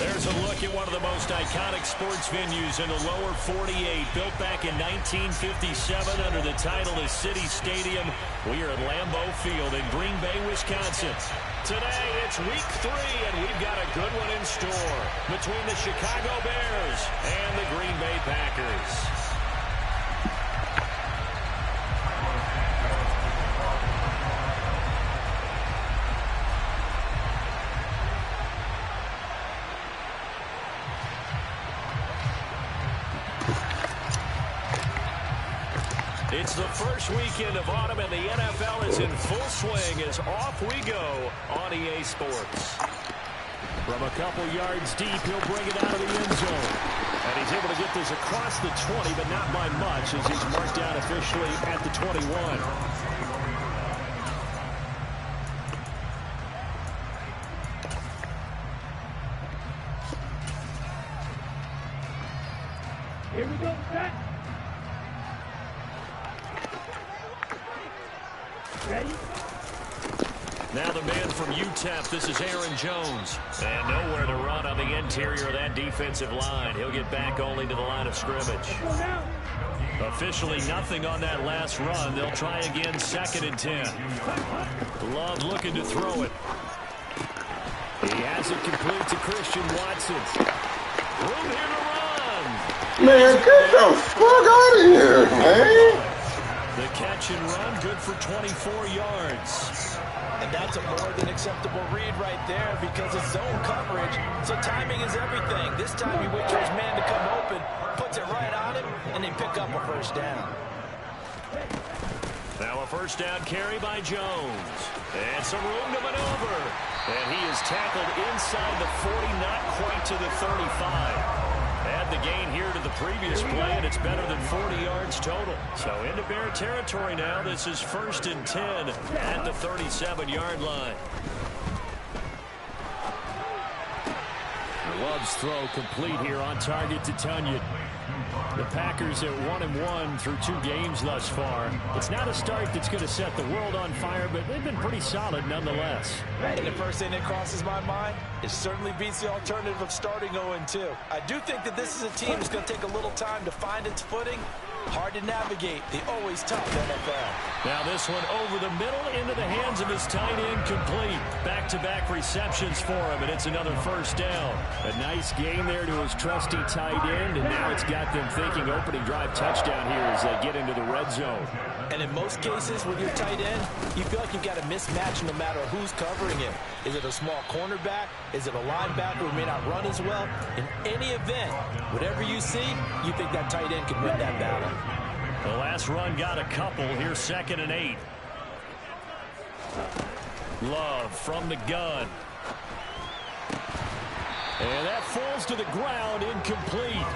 There's a look at one of the most iconic sports venues in the lower 48, built back in 1957 under the title of City Stadium. We are at Lambeau Field in Green Bay, Wisconsin. Today, it's week 3, and we've got a good one in store between the Chicago Bears and the Green Bay Packers. It's the first weekend of autumn, and the NFL is in full swing as off we go on EA Sports. From a couple yards deep, he'll bring it out of the end zone. And he's able to get this across the 20, but not by much, as he's marked down officially at the 21. Here we go, set. Ready? Now the man from UTEP, this is Aaron Jones. And nowhere to run on the interior of that defensive line. He'll get back only to the line of scrimmage. Officially nothing on that last run. They'll try again, 2nd and 10. Love looking to throw it. He has it complete to Christian Watson. Room here to run. Man, get the fuck out of here, man. The catch and run, good for 24 yards. And that's a more than acceptable read right there because it's zone coverage, so timing is everything. This time he waits for his man to come open, puts it right on him, and they pick up a first down. Now a first down carry by Jones. And some room to maneuver. And he is tackled inside the 40, not quite to the 35. Add the gain here to the previous play, and it's better than 40 yards total. So into Bear territory now. This is 1st and 10 at the 37-yard line. Love's throw complete here on target to Tunyon. The Packers at 1-1 through 2 games thus far. It's not a start that's going to set the world on fire, but they've been pretty solid nonetheless. And the first thing that crosses my mind, it certainly beats the alternative of starting 0-2. I do think that this is a team that's going to take a little time to find its footing. Hard to navigate the always tough NFL. Now this one over the middle into the hands of his tight end, complete. Back-to-back receptions for him, and it's another first down. A nice gain there to his trusty tight end, and now it's got them thinking opening drive touchdown here as they get into the red zone. And in most cases with your tight end, you feel like you've got a mismatch no matter who's covering him. Is it a small cornerback? Is it a linebacker who may not run as well? In any event, whatever you see, you think that tight end can win that battle. The last run got a couple. Here's 2nd and 8. Love from the gun. And that falls to the ground, incomplete.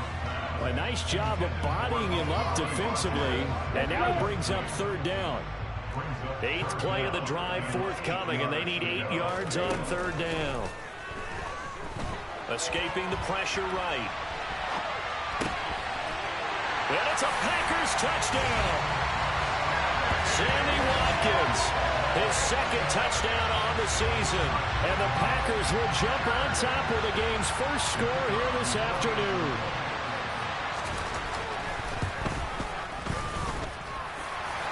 A nice job of bodying him up defensively. And now he brings up 3rd down. 8th play of the drive forthcoming, and they need 8 yards on 3rd down. Escaping the pressure right. And it's a Packers touchdown. Sammy Watkins, his 2nd touchdown on the season. And the Packers will jump on top with the game's first score here this afternoon.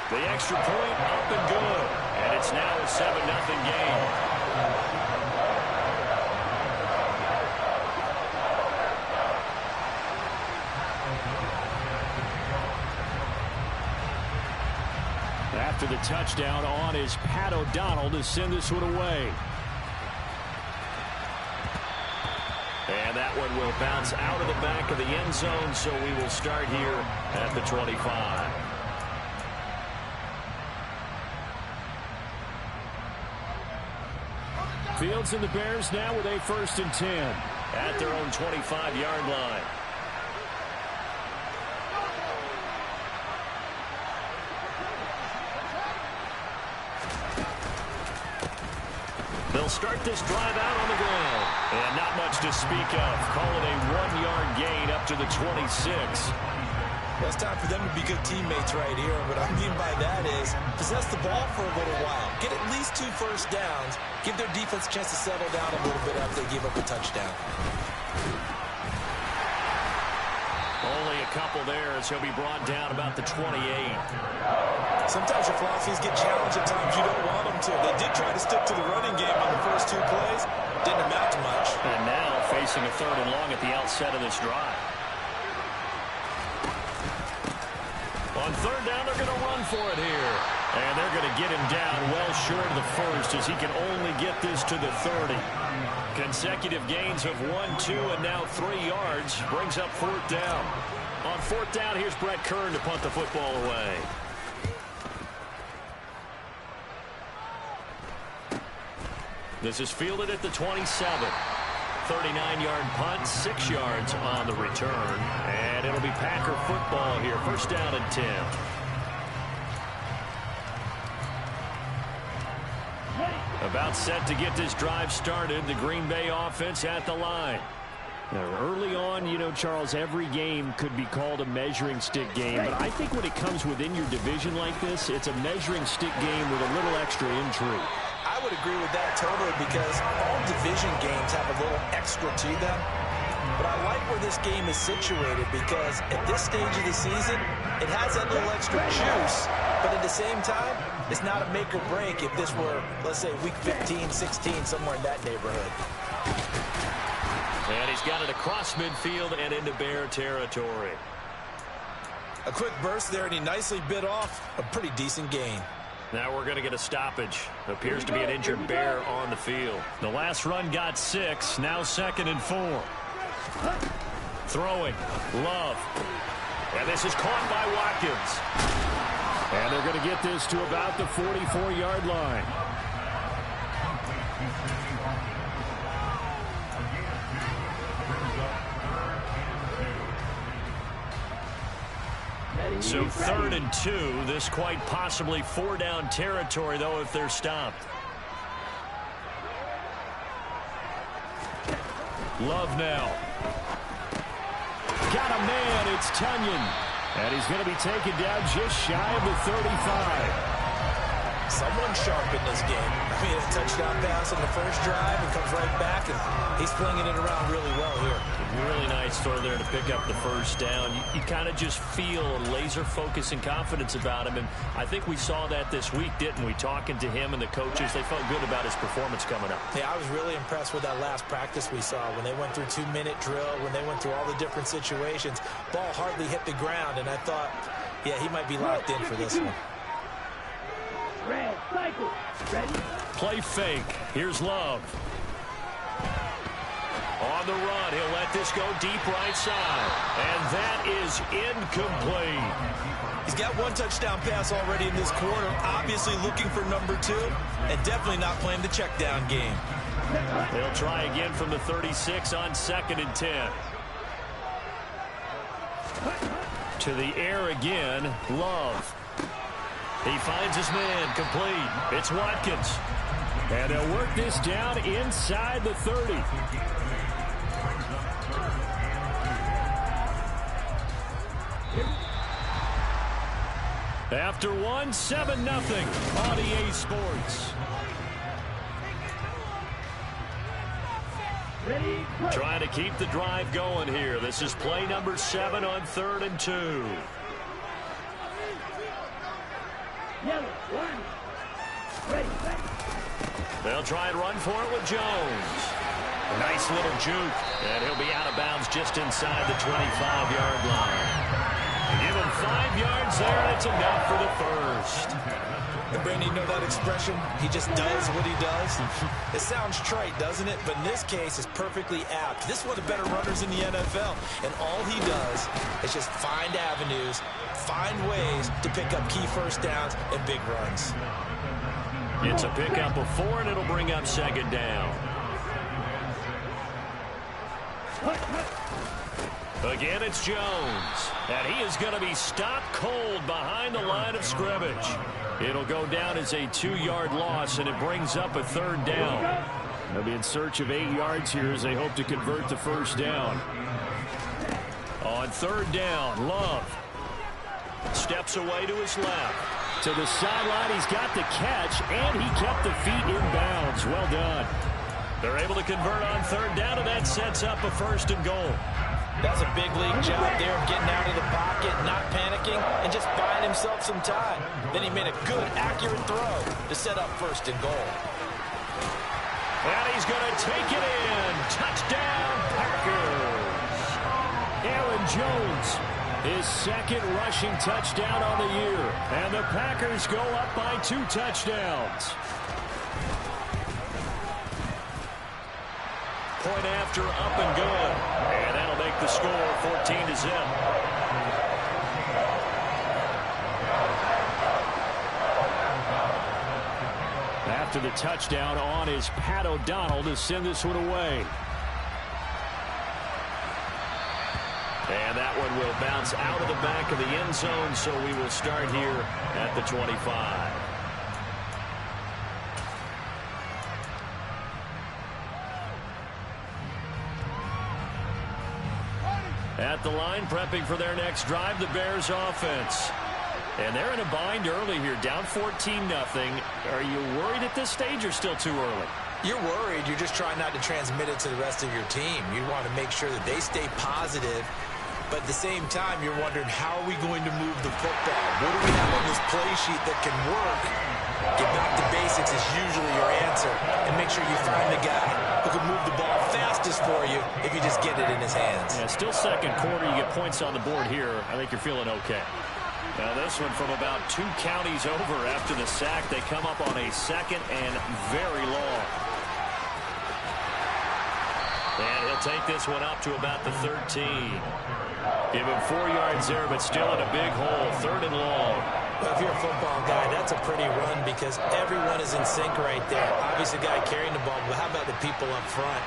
The extra point up and good. And it's now a 7-0 game. After the touchdown, on is Pat O'Donnell to send this one away. And that one will bounce out of the back of the end zone, so we will start here at the 25. Fields and the Bears now with a 1st and 10 at their own 25-yard line. They'll start this drive out on the ground. And not much to speak of. Call it a 1-yard gain up to the 26. Well, it's time for them to be good teammates right here. What I mean by that is possess the ball for a little while. Get at least 2 first downs. Give their defense a chance to settle down a little bit after they give up a touchdown. Only a couple there as he'll be brought down about the 28. Sometimes your philosophies get challenged at times you don't want them to. They did try to stick to the running game on the first 2 plays. Didn't amount to much. And now facing a 3rd and long at the outset of this drive. On 3rd down, they're going to run for it here. And they're going to get him down well short of the first as he can only get this to the 30. Consecutive gains of 1, 2, and now 3 yards brings up 4th down. On 4th down, here's Brett Kern to punt the football away. This is fielded at the 27. 39-yard punt, 6 yards on the return. And it'll be Packer football here. 1st down and 10. About set to get this drive started. The Green Bay offense at the line. Now, early on, you know, Charles, every game could be called a measuring stick game. But I think when it comes within your division like this, it's a measuring stick game with a little extra intrigue. I would agree with that totally because all division games have a little extra to them. But I like where this game is situated because at this stage of the season, it has that little extra juice. But at the same time, it's not a make or break if this were, let's say, week 15, 16, somewhere in that neighborhood. And he's got it across midfield and into Bear territory. A quick burst there, and he nicely bit off a pretty decent gain. Now we're going to get a stoppage. Appears to be an injured Bear on the field. The last run got 6. Now 2nd and 4. Throwing. Love. And this is caught by Watkins. And they're going to get this to about the 44-yard line. So 3rd and 2. This quite possibly 4-down territory, though, if they're stopped. Love now. Got a man. It's Tunyon. And he's going to be taken down just shy of the 35. Someone sharp in this game. I mean, a touchdown pass on the first drive and comes right back, and he's flinging it around really well here. Really nice throw there to pick up the 1st down. You kind of just feel laser focus and confidence about him, and I think we saw that this week, didn't we? Talking to him and the coaches, they felt good about his performance coming up. Yeah, I was really impressed with that last practice we saw when they went through 2-minute drill, when they went through all the different situations. Ball hardly hit the ground, and I thought, yeah, he might be locked in for this one. Red cycle. Ready? Play fake. Here's Love. On the run, he'll let this go deep right side. And that is incomplete. He's got 1 touchdown pass already in this quarter. Obviously looking for number 2. And definitely not playing the check down game. They'll try again from the 36 on 2nd and 10. To the air again. Love. He finds his man, complete. It's Watkins. And they'll work this down inside the 30. After 1, 7-0 on EA Sports. Ready? Trying to keep the drive going here. This is play number 7 on 3rd and 2. Yellow. 1. Ready. Back. They'll try and run for it with Jones. A nice little juke. And he'll be out of bounds just inside the 25-yard line. Give him 5 yards there, and it's enough for the first. And Brandon, you know that expression? He just does what he does. It sounds trite, doesn't it? But in this case, it's perfectly apt. This is one of the better runners in the NFL. And all he does is just find avenues, find ways to pick up key 1st downs and big runs. It's a pickup of 4, and it'll bring up 2nd down. Again, it's Jones. And he is going to be stopped cold behind the line of scrimmage. It'll go down as a 2-yard loss, and it brings up a 3rd down. They'll be in search of 8 yards here as they hope to convert the 1st down. On 3rd down, Love steps away to his left. To the sideline, he's got the catch, and he kept the feet in bounds. Well done. They're able to convert on third down, and that sets up a 1st and goal. That's a big league job there of getting out of the pocket, not panicking, and just buying himself some time. Then he made a good, accurate throw to set up 1st and goal. And he's going to take it in. Touchdown, Packers. Aaron Jones, his 2nd rushing touchdown on the year. And the Packers go up by 2 touchdowns. Point after, up and good. And that'll make the score 14-0. After the touchdown, on is Pat O'Donnell to send this one away. And that one will bounce out of the back of the end zone, so we will start here at the 25. At the line, prepping for their next drive, the Bears offense. And they're in a bind early here, down 14-0. Are you worried at this stage or still too early? You're worried. You're just trying not to transmit it to the rest of your team. You want to make sure that they stay positive. But at the same time, you're wondering, how are we going to move the football? What do we have on this play sheet that can work? Get back to basics is usually your answer. And make sure you find the guy who can move the ball fastest for you if you just get it in his hands. Yeah, still 2nd quarter. You get points on the board here. I think you're feeling okay. Now this one from about 2 counties over after the sack. They come up on a 2nd and very long. And he'll take this one up to about the 13. Give him 4 yards there, but still in a big hole. 3rd and long. Well, if you're a football guy, that's a pretty run because everyone is in sync right there. Obviously, the guy carrying the ball, but how about the people up front?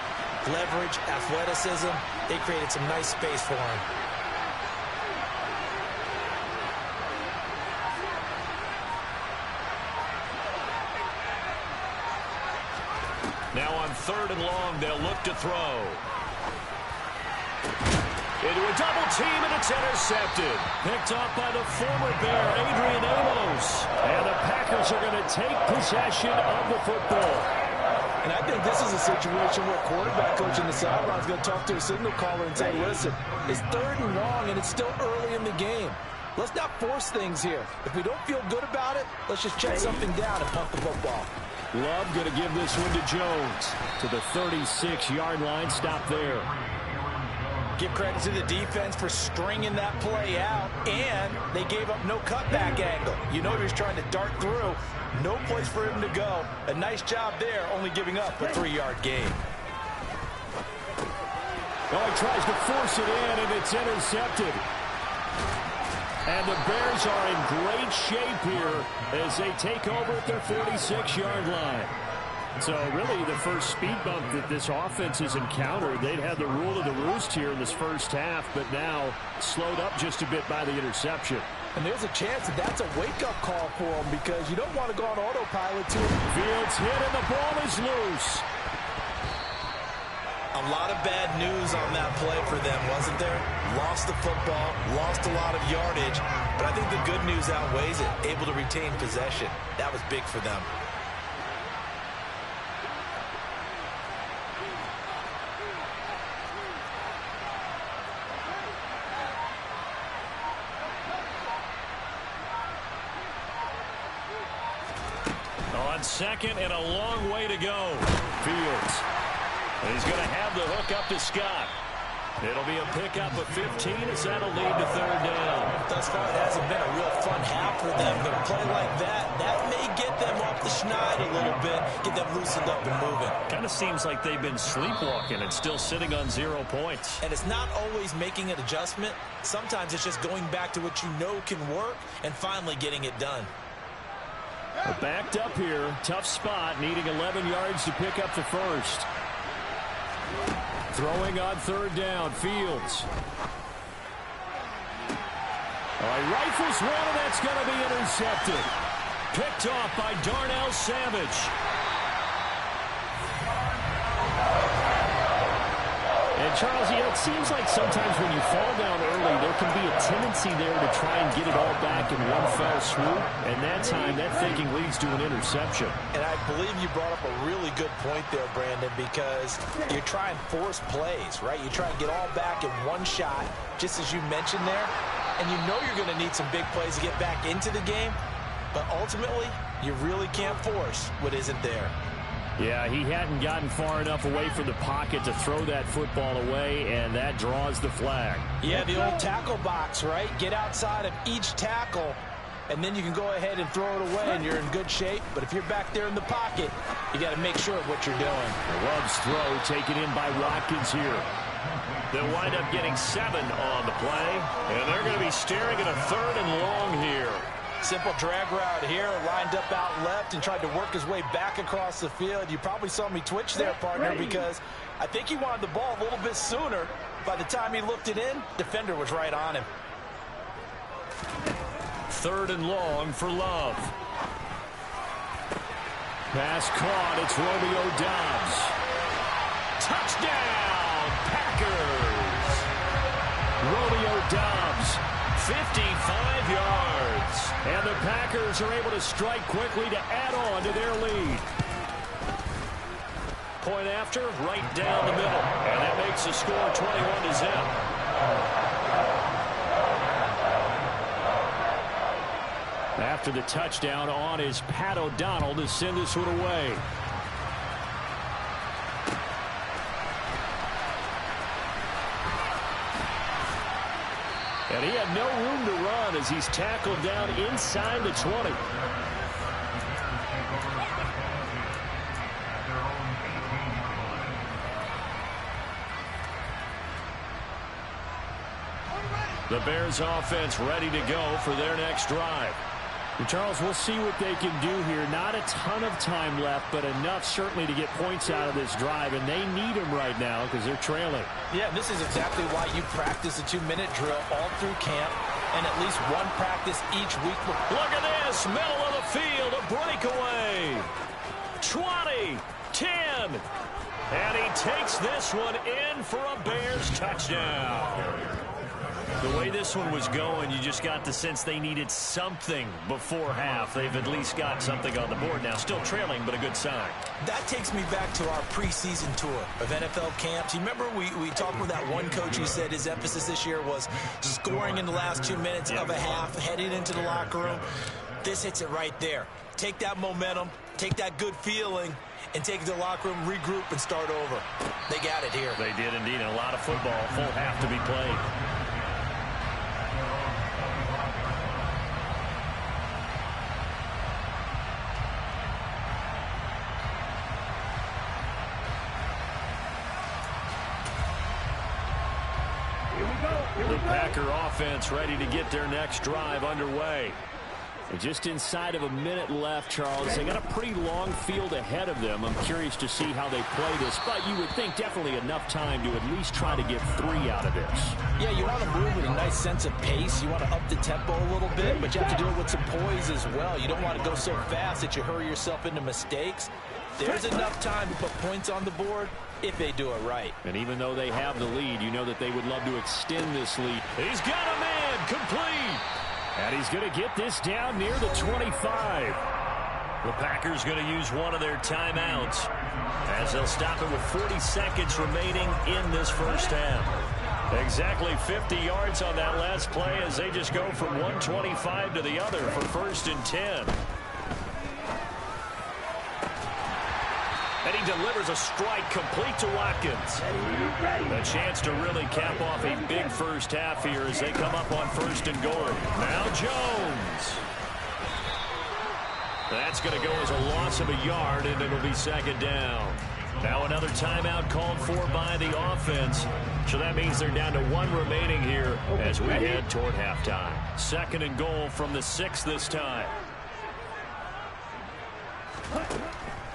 Leverage, athleticism, they created some nice space for him. Now on 3rd and long, they'll look to throw. Into a double team, and it's intercepted. Picked off by the former Bear, Adrian Amos. And the Packers are going to take possession of the football. And I think this is a situation where quarterback coach in the sideline is going to talk to a signal caller and say, listen, it's 3rd and long, and it's still early in the game. Let's not force things here. If we don't feel good about it, let's just check something down and punt the football. Love going to give this one to Jones. To the 36-yard line, stop there. Give credit to the defense for stringing that play out, and they gave up no cutback angle. You know he was trying to dart through. No place for him to go. A nice job there, only giving up a 3-yard gain. Well, he tries to force it in, and it's intercepted. And the Bears are in great shape here as they take over at their 46-yard line. So really the first speed bump that this offense has encountered, they'd had the rule of the roost here in this first half, but now slowed up just a bit by the interception. And there's a chance that that's a wake-up call for them because you don't want to go on autopilot to him. Fields hit and the ball is loose. A lot of bad news on that play for them, wasn't there? Lost the football, lost a lot of yardage, but I think the good news outweighs it. Able to retain possession. That was big for them. On 2nd and a long way to go. Fields. He's going to have the hook up to Scott. It'll be a pickup of 15 as that'll lead to 3rd down. Thus far, it hasn't been a real fun half for them, but a play like that may get them off the schneid a little bit, get them loosened up and moving. Kind of seems like they've been sleepwalking and still sitting on 0 points. And it's not always making an adjustment. Sometimes it's just going back to what you know can work and finally getting it done. Backed up here, tough spot, needing 11 yards to pick up the first. Throwing on 3rd down, Fields. Rifles one, and that's going to be intercepted. Picked off by Darnell Savage. And And Charles, it seems like sometimes when you fall down early, there can be a tendency there to try and get it all back in one fell swoop. And that time, that thinking leads to an interception. And I believe you brought up a really good point there, Brandon, because you're trying to force plays, right? You try and get all back in one shot, just as you mentioned there. And you know you're going to need some big plays to get back into the game. But ultimately, you really can't force what isn't there. Yeah, he hadn't gotten far enough away from the pocket to throw that football away, and that draws the flag. Yeah, the old tackle box, right? Get outside of each tackle, and then you can go ahead and throw it away, and you're in good shape. But if you're back there in the pocket, you got to make sure of what you're doing. Love's throw taken in by Watkins here. They'll wind up getting 7 on the play, and they're going to be staring at a 3rd and long here. Simple drag route here, lined up out left and tried to work his way back across the field. You probably saw me twitch there, partner, because I think he wanted the ball a little bit sooner. By the time he looked it in, defender was right on him. 3rd and long for Love. Pass caught. It's Romeo Doubs. Touchdown, Packers. Romeo Doubs, 55 yards. And the Packers are able to strike quickly to add on to their lead. Point after, right down the middle. And that makes the score 21-0. After the touchdown, on is Pat O'Donnell to send this one away. And he had no room to run as he's tackled down inside the 20. The Bears offense ready to go for their next drive. And Charles, we'll see what they can do here. Not a ton of time left, but enough certainly to get points out of this drive, and they need them right now because they're trailing. Yeah, this is exactly why you practice a 2-minute drill all through camp and at least one practice each week. Look at this, middle of the field, a breakaway. 20, 10, and he takes this one in for a Bears touchdown. The way this one was going, you just got the sense they needed something before half. They've at least got something on the board now. Still trailing, but a good sign. That takes me back to our preseason tour of NFL camps. You remember we talked with that one coach who said his emphasis this year was scoring in the last 2 minutes of a half, heading into the locker room. This hits it right there. Take that momentum, take that good feeling, and take it to the locker room, regroup, and start over. They got it here. They did indeed. A lot of football, full half to be played. The Packer offense ready to get their next drive underway. And just inside of a minute left, Charles. They got a pretty long field ahead of them. I'm curious to see how they play this, but you would think definitely enough time to at least try to get 3 out of this. Yeah, you want to move with a nice sense of pace. You want to up the tempo a little bit, but you have to do it with some poise as well. You don't want to go so fast that you hurry yourself into mistakes. There's enough time to put points on the board if they do it right. And even though they have the lead, you know that they would love to extend this lead. He's got a man complete. And he's going to get this down near the 25. The Packers going to use one of their timeouts as they'll stop it with 40 seconds remaining in this first half. Exactly 50 yards on that last play as they just go from 125 to the other for 1st and 10. And he delivers a strike complete to Watkins. A chance to really cap off a big first half here as they come up on 1st and goal. Now Jones. That's going to go as a loss of a yard, and it'll be 2nd down. Now another timeout called for by the offense. So that means they're down to 1 remaining here as we head toward halftime. 2nd and goal from the 6 this time.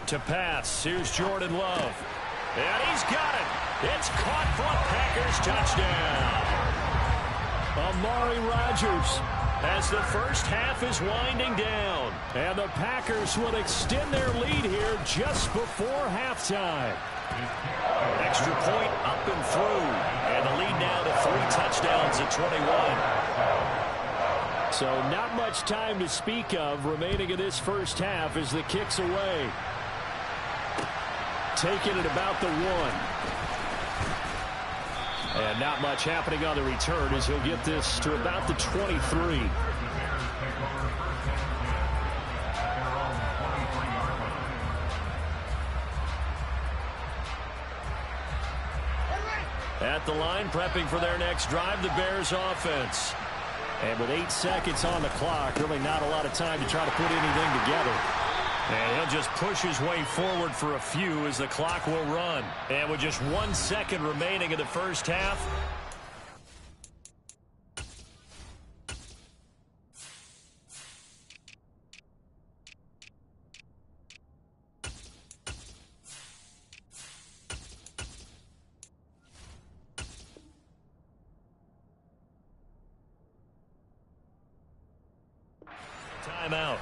To pass, here's Jordan Love. And he's got it. It's caught for a Packers touchdown. Amari Rodgers as the first half is winding down. And the Packers will extend their lead here just before halftime. Extra point up and through. And the lead now to 3 touchdowns at 21. So not much time to speak of remaining in this first half as the kick's away. Taking it about the 1. And not much happening on the return as he'll get this to about the 23. At the line, prepping for their next drive, the Bears offense. And with 8 seconds on the clock, really not a lot of time to try to put anything together. And he'll just push his way forward for a few as the clock will run. And with just 1 second remaining in the first half, timeout.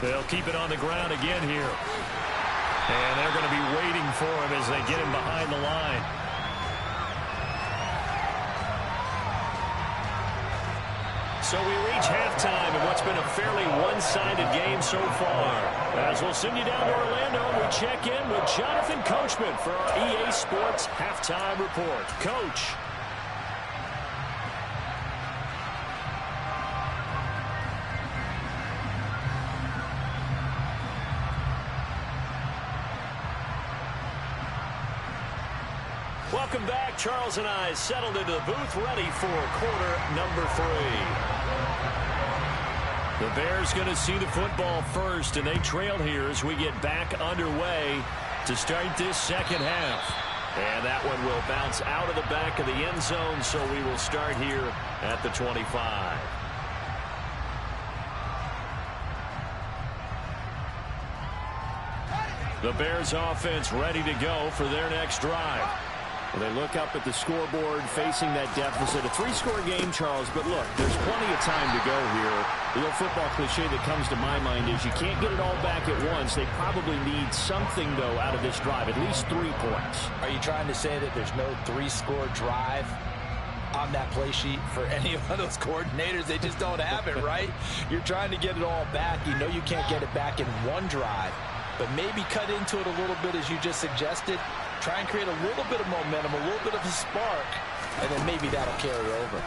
They'll keep it on the ground again here. And they're going to be waiting for him as they get him behind the line. So we reach halftime in what's been a fairly one-sided game so far. As we'll send you down to Orlando, we check in with Jonathan Coachman for our EA Sports Halftime Report. Coach. Welcome back. Charles and I settled into the booth, ready for quarter number 3. The Bears going to see the football first, and they trail here as we get back underway to start this second half. And that one will bounce out of the back of the end zone, so we will start here at the 25. The Bears offense ready to go for their next drive. Well, they look up at the scoreboard facing that deficit. A 3-score game, Charles, but look, there's plenty of time to go here. The old football cliche that comes to my mind is you can't get it all back at once. They probably need something, though, out of this drive, at least 3 points. Are you trying to say that there's no 3-score drive on that play sheet for any of those coordinators? They just don't have it, right? You're trying to get it all back. You know you can't get it back in one drive, but maybe cut into it a little bit as you just suggested. Try and create a little bit of momentum, a little bit of a spark, and then maybe that'll carry over.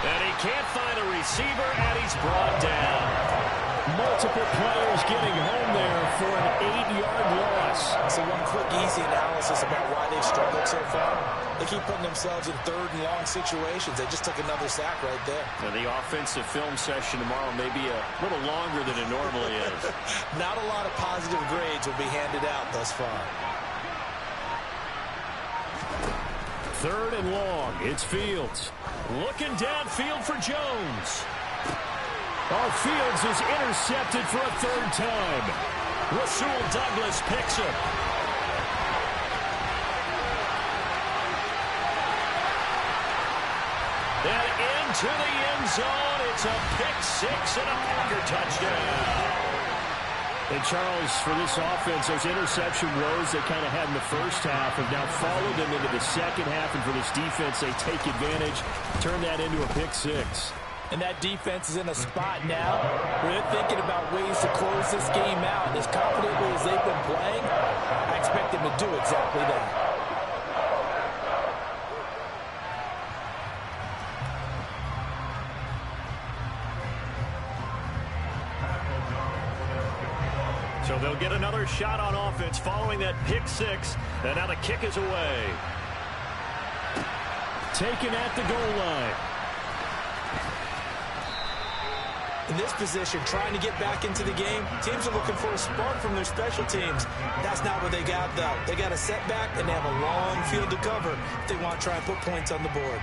And he can't find a receiver, and he's brought down. Multiple players getting home there for an 8-yard loss. So one quick, easy analysis about why they've struggled so far. They keep putting themselves in 3rd and long situations. They just took another sack right there. And the offensive film session tomorrow may be a little longer than it normally is. Not a lot of positive grades will be handed out thus far. 3rd and long. It's Fields. Looking downfield for Jones. Fields is intercepted for a 3rd time. Rasul Douglas picks him. And into the end zone. It's a pick-6 and a Packer touchdown. And Charles, for this offense, those interception woes they kind of had in the first half have now followed them into the second half. And for this defense, they take advantage, turn that into a pick-6. And that defense is in a spot now where they're thinking about ways to close this game out. And as confidently as they've been playing, I expect them to do exactly that. So they'll get another shot on offense following that pick-6. And now the kick is away. Taken at the goal line. In this position, trying to get back into the game, teams are looking for a spark from their special teams. That's not what they got, though. They got a setback, and they have a long field to cover if they want to try and put points on the board.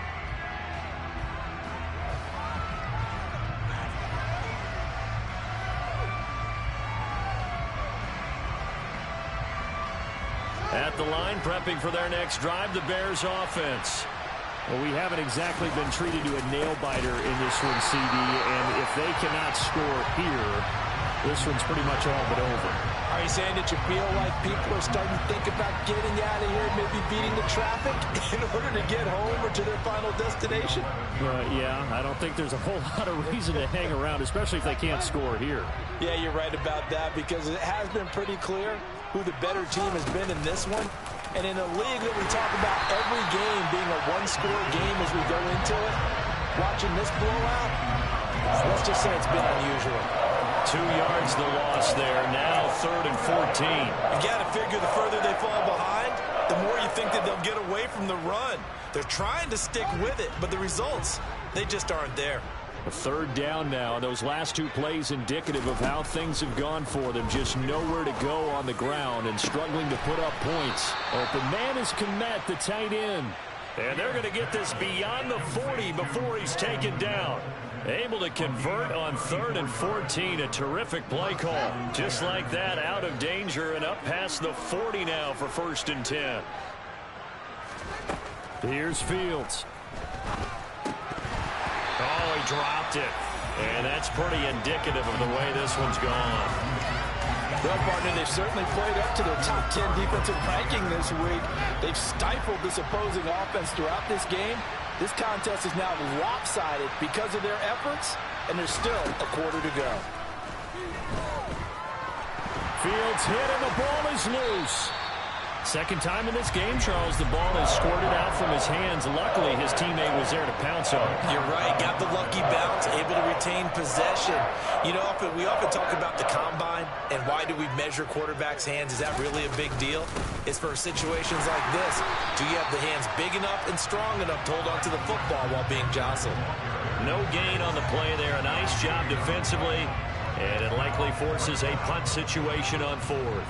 At the line, prepping for their next drive, the Bears offense. Well, we haven't exactly been treated to a nail-biter in this one, CD, and if they cannot score here, this one's pretty much all but over. Are you saying that you feel like people are starting to think about getting out of here, maybe beating the traffic in order to get home or to their final destination? Yeah, I don't think there's a whole lot of reason to hang around, especially if they can't score here. Yeah, you're right about that, because it has been pretty clear who the better team has been in this one. And in a league that we talk about every game being a one-score game as we go into it, watching this blowout, let's just say it's been unusual. 2 yards the loss there. Now 3rd and 14. You got to figure the further they fall behind, the more you think that they'll get away from the run. They're trying to stick with it, but the results, they just aren't there. A 3rd down now, and those last 2 plays indicative of how things have gone for them. Just nowhere to go on the ground and struggling to put up points. Open man is Komet, the tight end. And they're going to get this beyond the 40 before he's taken down. Able to convert on 3rd and 14. A terrific play call. Just like that, out of danger and up past the 40 now for 1st and 10. Here's Fields. Oh, he dropped it. And that's pretty indicative of the way this one's gone. Well, partner, they've certainly played up to their top 10 defensive ranking this week. They've stifled this opposing offense throughout this game. This contest is now lopsided because of their efforts, and there's still a quarter to go. Fields hit, and the ball is loose. Second time in this game, Charles, the ball has squirted out from his hands. Luckily, his teammate was there to pounce on it. You're right. Got the lucky bounce, able to retain possession. You know, we often talk about the combine and why do we measure quarterbacks' hands. Is that really a big deal? It's for situations like this. Do you have the hands big enough and strong enough to hold on to the football while being jostled? No gain on the play there. A nice job defensively, and it likely forces a punt situation on 4th.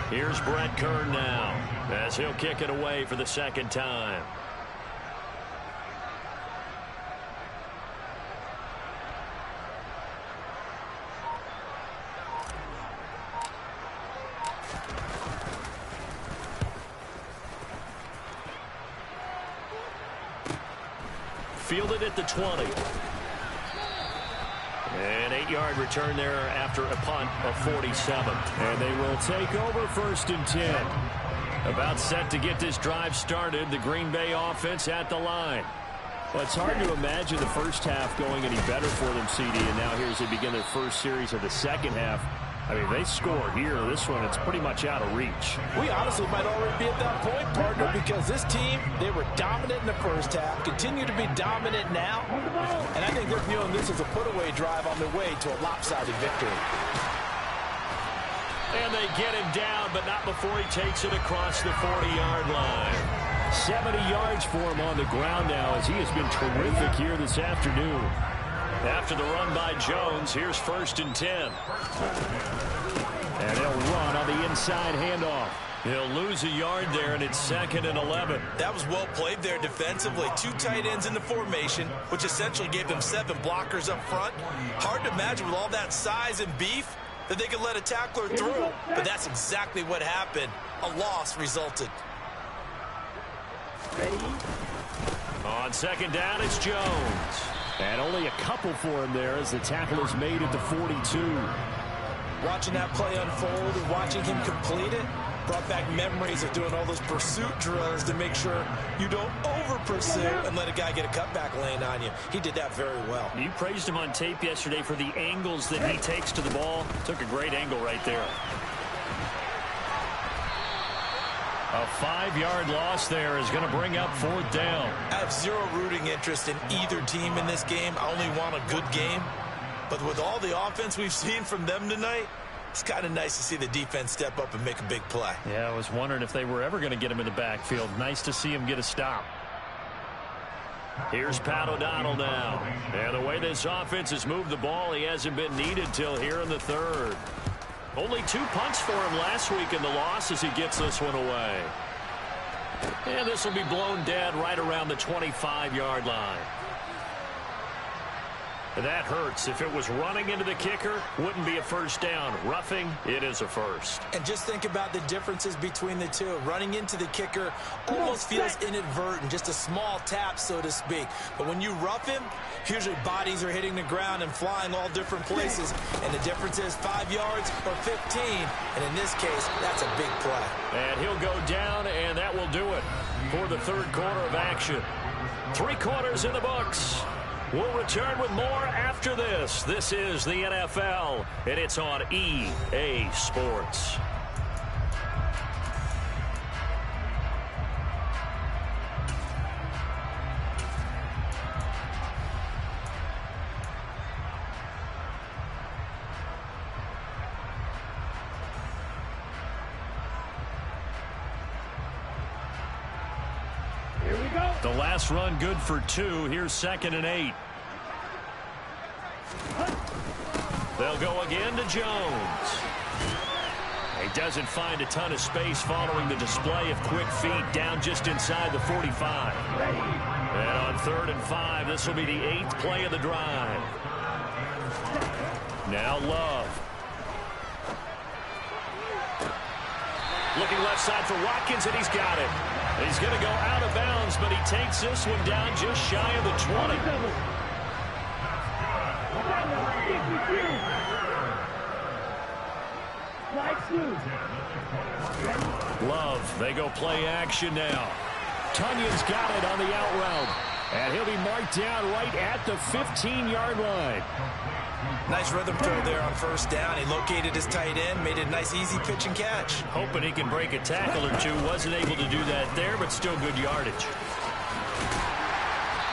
Here's Brett Kern now, as he'll kick it away for the 2nd time. Fielded at the 20. An 8-yard return there after a punt of 47. And they will take over 1st and 10. About set to get this drive started. The Green Bay offense at the line. Well, it's hard to imagine the first half going any better for them, CD. And now here as they begin their first series of the second half. I mean, they score here. This one, it's pretty much out of reach. We honestly might already be at that point, partner, because this team, they were dominant in the first half, continue to be dominant now, and I think they're viewing this as a put-away drive on their way to a lopsided victory. And they get him down, but not before he takes it across the 40-yard line. 70 yards for him on the ground now, as he has been terrific here this afternoon. After the run by Jones, here's 1st and 10. And they'll run on the inside handoff. He'll lose a yard there, and it's 2nd and 11. That was well played there defensively. 2 tight ends in the formation, which essentially gave them 7 blockers up front. Hard to imagine with all that size and beef that they could let a tackler through. But that's exactly what happened. A loss resulted. On 2nd down, it's Jones. And only a couple for him there as the tackle is made at the 42. Watching that play unfold and watching him complete it brought back memories of doing all those pursuit drills to make sure you don't over-pursue and let a guy get a cutback lane on you. He did that very well. You praised him on tape yesterday for the angles that he takes to the ball. Took a great angle right there. A 5-yard loss there is going to bring up 4th down. I have zero rooting interest in either team in this game. I only want a good game. But with all the offense we've seen from them tonight, it's kind of nice to see the defense step up and make a big play. Yeah, I was wondering if they were ever going to get him in the backfield. Nice to see him get a stop. Here's Pat O'Donnell now. And the way this offense has moved the ball, he hasn't been needed till here in the 3rd. Only 2 punts for him last week in the loss as he gets this one away. And this will be blown dead right around the 25-yard line. That hurts. If it was running into the kicker, wouldn't be a first down. Roughing, it is a first. And just think about the differences between the two. Running into the kicker almost feels inadvertent, just a small tap, so to speak. But when you rough him, usually bodies are hitting the ground and flying all different places. And the difference is 5 yards or 15. And in this case, that's a big play. And he'll go down, and that will do it for the third quarter of action. 3 quarters in the books. We'll return with more after this. This is the NFL, and it's on EA Sports. Here we go. The last run good for 2. Here's 2nd and 8. They'll go again to Jones. He doesn't find a ton of space following the display of quick feet down just inside the 45. And on 3rd and 5, this will be the 8th play of the drive. Now Love. Looking left side for Watkins, and he's got it. He's going to go out of bounds, but he takes this one down just shy of the 20. Love, they go play action now. Tunyon's got it on the out route. And he'll be marked down right at the 15-yard line. Nice rhythm throw there on 1st down. He located his tight end, made it a nice, easy pitch and catch. Hoping he can break a tackle or two. Wasn't able to do that there, but still good yardage.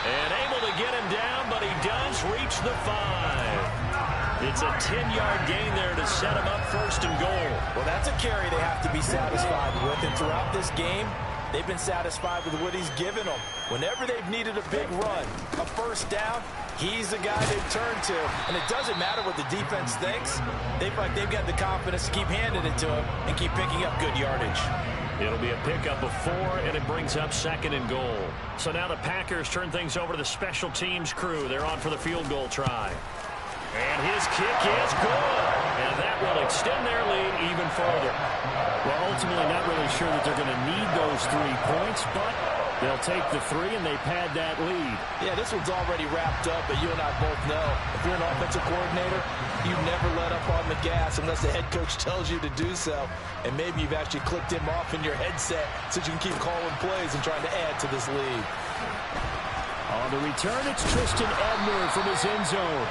And able to get him down, but he does reach the 5. It's a 10-yard gain there to set him up 1st and goal. Well, that's a carry they have to be satisfied with. And throughout this game, they've been satisfied with what he's given them. Whenever they've needed a big run, a 1st down, he's the guy they've turned to. And it doesn't matter what the defense thinks. They feel like they've got the confidence to keep handing it to him and keep picking up good yardage. It'll be a pickup of 4, and it brings up 2nd and goal. So now the Packers turn things over to the special teams crew. They're on for the field goal try. And his kick is good. And that will extend their lead even further. Well, ultimately not really sure that they're going to need those 3 points, but they'll take the 3 and they pad that lead. Yeah, this one's already wrapped up, but you and I both know if you're an offensive coordinator, you never let up on the gas unless the head coach tells you to do so. And maybe you've actually clicked him off in your headset so you can keep calling plays and trying to add to this lead. On the return, it's Tristan Ebner from his end zone.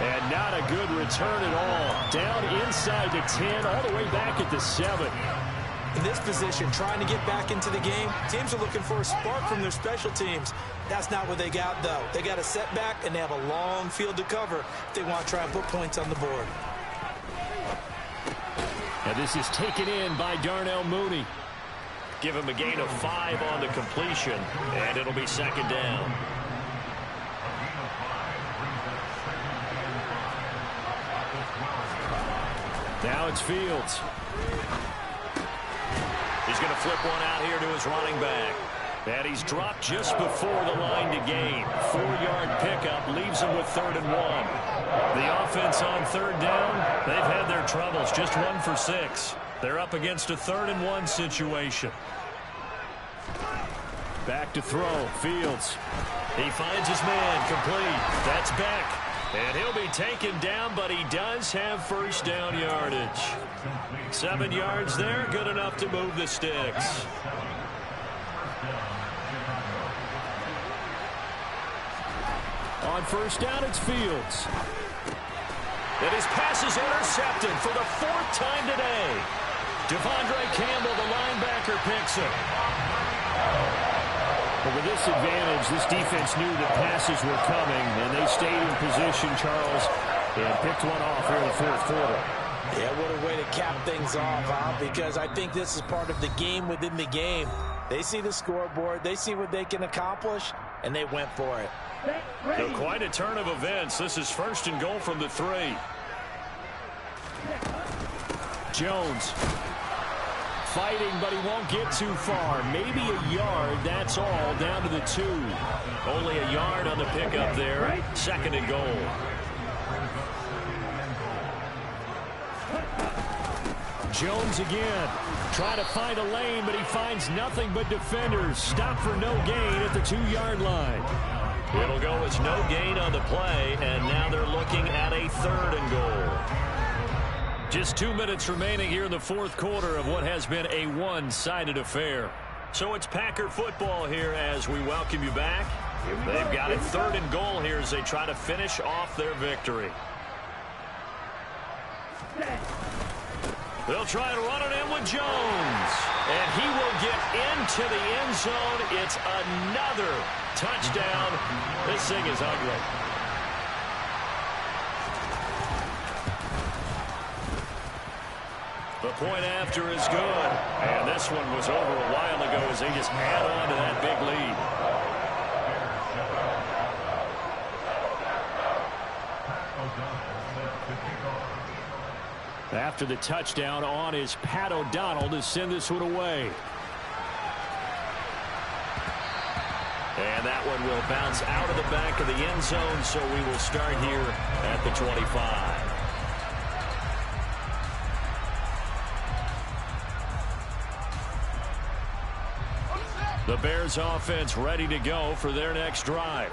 And not a good return at all. Down inside the 10, all the way back at the 7. In this position, trying to get back into the game, teams are looking for a spark from their special teams. That's not what they got, though. They got a setback, and they have a long field to cover if they want to try and put points on the board. And this is taken in by Darnell Mooney. Give him a gain of 5 on the completion, and it'll be 2nd down. Now it's Fields. He's going to flip one out here to his running back. And he's dropped just before the line to gain. 4-yard pickup leaves him with 3rd and 1. The offense on 3rd down, they've had their troubles. Just 1 for 6. They're up against a 3rd and 1 situation. Back to throw. Fields. He finds his man complete. That's Beck. And he'll be taken down, but he does have 1st down yardage. 7 yards there, good enough to move the sticks. On 1st down, it's Fields. And his pass is intercepted for the 4th time today. Devondre Campbell, the linebacker, picks it. But with this advantage, this defense knew that passes were coming, and they stayed in position, Charles, and picked one off here in the 4th quarter. Yeah, what a way to cap things off, huh? Because I think this is part of the game within the game. They see the scoreboard, they see what they can accomplish, and they went for it. So quite a turn of events. This is 1st and goal from the 3. Jones fighting, but he won't get too far. Maybe a yard, that's all down to the 2. Only a yard on the pickup there. 2nd and goal. Jones again. Trying to find a lane, but he finds nothing but defenders. Stop for no gain at the 2-yard line. It'll go as no gain on the play, and now they're looking at a 3rd and goal. Just 2 minutes remaining here in the 4th quarter of what has been a one-sided affair. So it's Packer football here as we welcome you back. They've got a 3rd and goal here as they try to finish off their victory. They'll try to run it in with Jones. And he will get into the end zone. It's another touchdown. This thing is ugly. The point after is good. And this one was over a while ago as they just add on to that big lead. After the touchdown, on is Pat O'Donnell to send this one away. And that one will bounce out of the back of the end zone, so we will start here at the 25. The Bears offense ready to go for their next drive.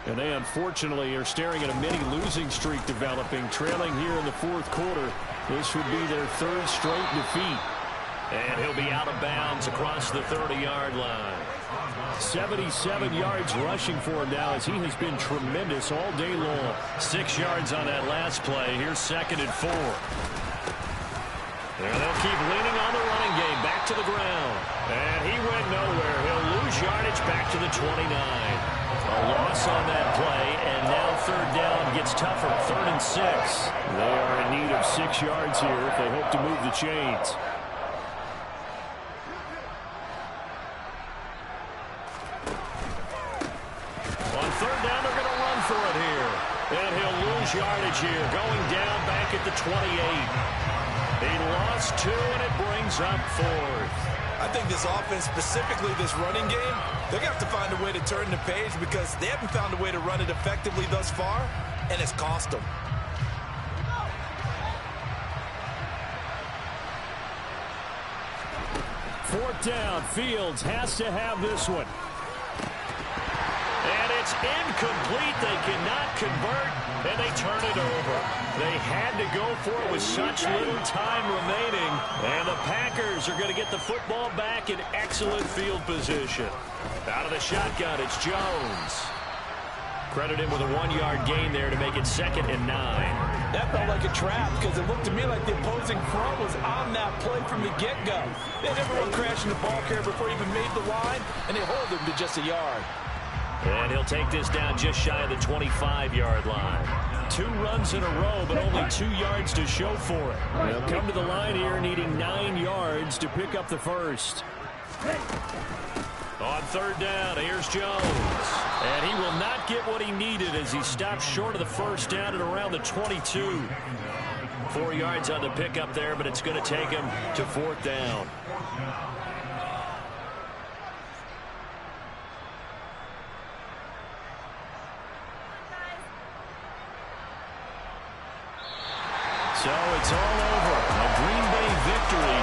And they unfortunately are staring at a mini losing streak developing, trailing here in the 4th quarter. This would be their 3rd straight defeat. And he'll be out of bounds across the 30-yard line. 77 yards rushing for him now as he has been tremendous all day long. 6 yards on that last play. Here's 2nd and 4. And they'll keep leaning on the running game back to the ground. And he went nowhere. He'll lose yardage back to the 29. A loss on that play, and now 3rd down gets tougher. 3rd and 6. They are in need of 6 yards here if they hope to move the chains. On 3rd down, they're going to run for it here. And he'll lose yardage here, going down back at the 28. He lost 2, and it brings up 4th. I think this offense, specifically this running game, they're going to have to find a way to turn the page because they haven't found a way to run it effectively thus far, and it's cost them. Fourth down, Fields has to have this one. And it's incomplete. They cannot convert, and they turn it over. They had to go for it with such little time remaining, and the Packers are going to get the football back in excellent field position. Out of the shotgun, it's Jones. Credit him with a 1-yard gain there to make it 2nd and 9. That felt like a trap because it looked to me like the opposing front was on that play from the get-go. They had everyone crashing the ball carrier before he even made the line, and they hold him to just a yard. And he'll take this down just shy of the 25-yard line. 2 runs in a row, but only 2 yards to show for it. They'll come to the line here needing 9 yards to pick up the first. On 3rd down, here's Jones. And he will not get what he needed as he stops short of the first down at around the 22. 4 yards on the pickup there, but it's going to take him to 4th down. So it's all over. A Green Bay victory